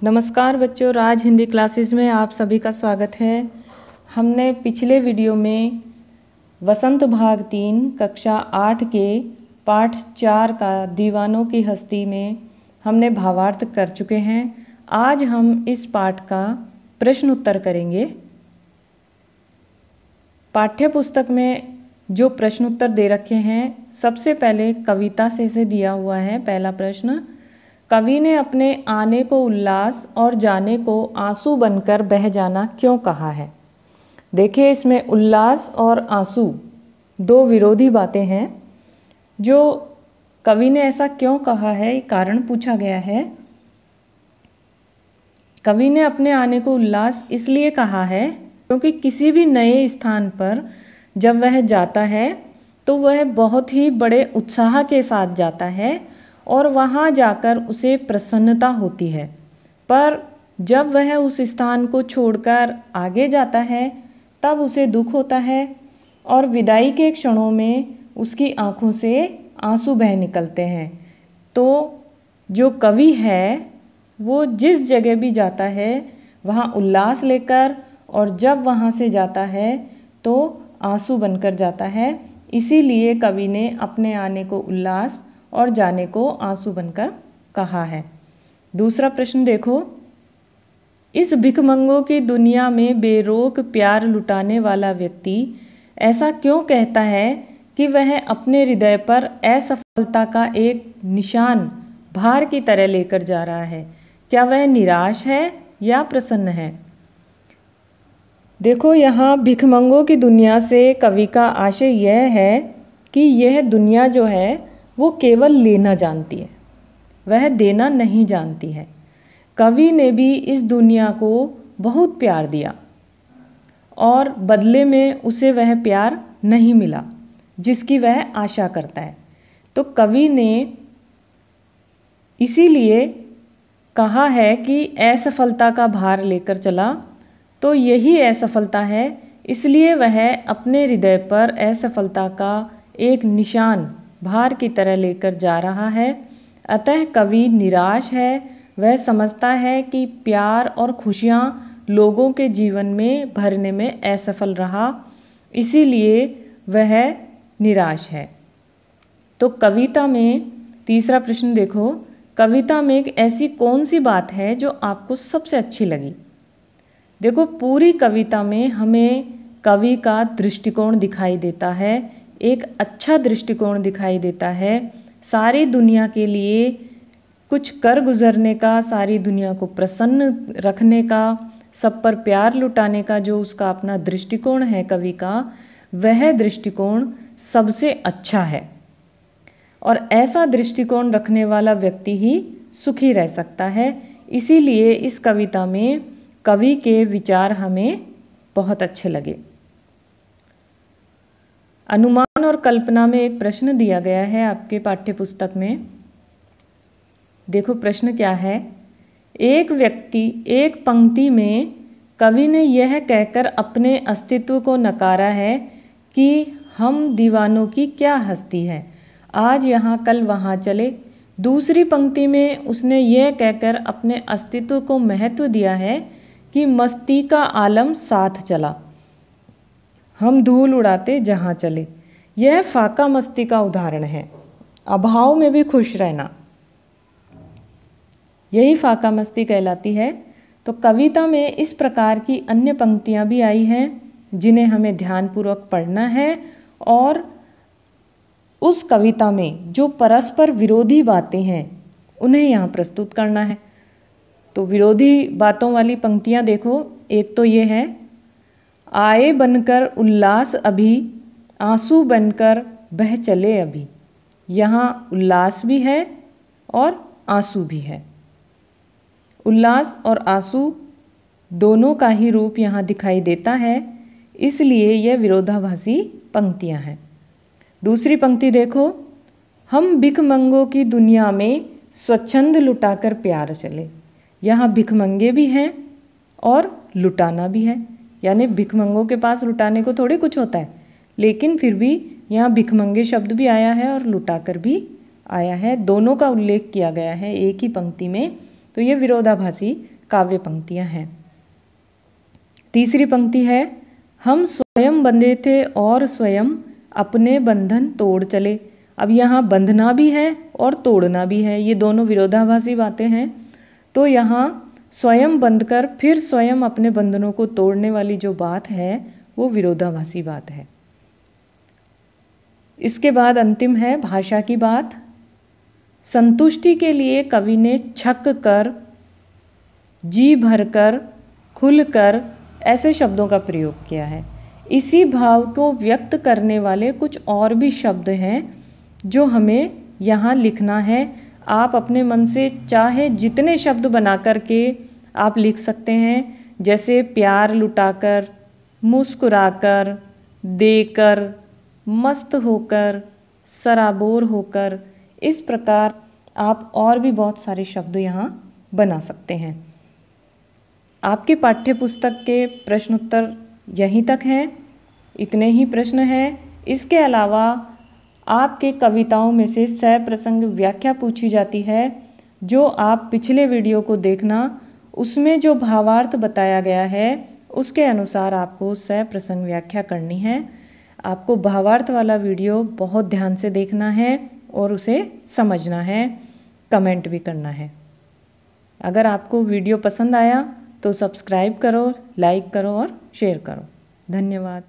नमस्कार बच्चों, राज हिंदी क्लासेस में आप सभी का स्वागत है। हमने पिछले वीडियो में वसंत भाग 3 कक्षा 8 के पाठ 4 का दीवानों की हस्ती में हमने भावार्थ कर चुके हैं। आज हम इस पाठ का प्रश्न उत्तर करेंगे। पाठ्य पुस्तक में जो प्रश्न उत्तर दे रखे हैं, सबसे पहले कविता से दिया हुआ है। पहला प्रश्न, कवि ने अपने आने को उल्लास और जाने को आंसू बनकर बह जाना क्यों कहा है। देखिए, इसमें उल्लास और आंसू दो विरोधी बातें हैं। जो कवि ने ऐसा क्यों कहा है, कारण पूछा गया है। कवि ने अपने आने को उल्लास इसलिए कहा है क्योंकि किसी भी नए स्थान पर जब वह जाता है तो वह बहुत ही बड़े उत्साह के साथ जाता है और वहाँ जाकर उसे प्रसन्नता होती है। पर जब वह उस स्थान को छोड़कर आगे जाता है तब उसे दुख होता है और विदाई के क्षणों में उसकी आँखों से आंसू बह निकलते हैं। तो जो कवि है वो जिस जगह भी जाता है वहाँ उल्लास लेकर, और जब वहाँ से जाता है तो आंसू बनकर जाता है। इसीलिए कवि ने अपने आने को उल्लास और जाने को आंसू बनकर कहा है। दूसरा प्रश्न देखो, इस भिखमंगों की दुनिया में बेरोक प्यार लुटाने वाला व्यक्ति ऐसा क्यों कहता है कि वह अपने हृदय पर असफलता का एक निशान भार की तरह लेकर जा रहा है। क्या वह निराश है या प्रसन्न है। देखो, यहाँ भिखमंगों की दुनिया से कवि का आशय यह है कि यह दुनिया जो है वो केवल लेना जानती है, वह देना नहीं जानती है। कवि ने भी इस दुनिया को बहुत प्यार दिया और बदले में उसे वह प्यार नहीं मिला जिसकी वह आशा करता है। तो कवि ने इसीलिए कहा है कि असफलता का भार लेकर चला, तो यही असफलता है, इसलिए वह अपने हृदय पर असफलता का एक निशान भार की तरह लेकर जा रहा है। अतः कवि निराश है। वह समझता है कि प्यार और खुशियाँ लोगों के जीवन में भरने में असफल रहा, इसीलिए वह निराश है। तो कविता में तीसरा प्रश्न देखो, कविता में एक ऐसी कौन सी बात है जो आपको सबसे अच्छी लगी। देखो, पूरी कविता में हमें कवि का दृष्टिकोण दिखाई देता है, एक अच्छा दृष्टिकोण दिखाई देता है। सारी दुनिया के लिए कुछ कर गुजरने का, सारी दुनिया को प्रसन्न रखने का, सब पर प्यार लुटाने का जो उसका अपना दृष्टिकोण है कवि का, वह दृष्टिकोण सबसे अच्छा है। और ऐसा दृष्टिकोण रखने वाला व्यक्ति ही सुखी रह सकता है। इसीलिए इस कविता में कवि के विचार हमें बहुत अच्छे लगे। अनुमान और कल्पना में एक प्रश्न दिया गया है आपके पाठ्य पुस्तक में। देखो प्रश्न क्या है। एक व्यक्ति एक पंक्ति में कवि ने यह कहकर अपने अस्तित्व को नकारा है कि हम दीवानों की क्या हस्ती है, आज यहाँ कल वहाँ चले। दूसरी पंक्ति में उसने यह कहकर अपने अस्तित्व को महत्व दिया है कि मस्ती का आलम साथ चला, हम धूल उड़ाते जहाँ चले। यह फाका मस्ती का उदाहरण है, अभाव में भी खुश रहना, यही फाका मस्ती कहलाती है। तो कविता में इस प्रकार की अन्य पंक्तियाँ भी आई हैं जिन्हें हमें ध्यानपूर्वक पढ़ना है और उस कविता में जो परस्पर विरोधी बातें हैं उन्हें यहाँ प्रस्तुत करना है। तो विरोधी बातों वाली पंक्तियाँ देखो, एक तो ये है, आए बनकर उल्लास अभी, आंसू बनकर बह चले अभी। यहाँ उल्लास भी है और आंसू भी है। उल्लास और आंसू दोनों का ही रूप यहाँ दिखाई देता है, इसलिए यह विरोधाभासी पंक्तियाँ हैं। दूसरी पंक्ति देखो, हम भिखमंगों की दुनिया में स्वच्छंद लुटाकर प्यार चले। यहाँ भिखमंगे भी हैं और लुटाना भी है, यानी भिखमंगों के पास लुटाने को थोड़ी कुछ होता है, लेकिन फिर भी यहाँ भिखमंगे शब्द भी आया है और लुटाकर भी आया है, दोनों का उल्लेख किया गया है एक ही पंक्ति में। तो ये विरोधाभासी काव्य पंक्तियां हैं। तीसरी पंक्ति है, हम स्वयं बंधे थे और स्वयं अपने बंधन तोड़ चले। अब यहाँ बंधना भी है और तोड़ना भी है, ये दोनों विरोधाभासी बातें हैं। तो यहाँ स्वयं बंधकर फिर स्वयं अपने बंधनों को तोड़ने वाली जो बात है वो विरोधाभासी बात है। इसके बाद अंतिम है भाषा की बात। संतुष्टि के लिए कवि ने छक कर, जी भरकर, खुलकर ऐसे शब्दों का प्रयोग किया है। इसी भाव को व्यक्त करने वाले कुछ और भी शब्द हैं जो हमें यहाँ लिखना है। आप अपने मन से चाहे जितने शब्द बना कर के आप लिख सकते हैं, जैसे प्यार लुटाकर, मुस्कुराकर, देकर, मस्त होकर, सराबोर होकर, इस प्रकार आप और भी बहुत सारे शब्द यहाँ बना सकते हैं। आपके पाठ्य पुस्तक के प्रश्न उत्तर यहीं तक हैं, इतने ही प्रश्न हैं। इसके अलावा आपके कविताओं में से सप्रसंग व्याख्या पूछी जाती है, जो आप पिछले वीडियो को देखना, उसमें जो भावार्थ बताया गया है उसके अनुसार आपको सप्रसंग व्याख्या करनी है। आपको भावार्थ वाला वीडियो बहुत ध्यान से देखना है और उसे समझना है, कमेंट भी करना है। अगर आपको वीडियो पसंद आया तो सब्सक्राइब करो, लाइक करो और शेयर करो। धन्यवाद।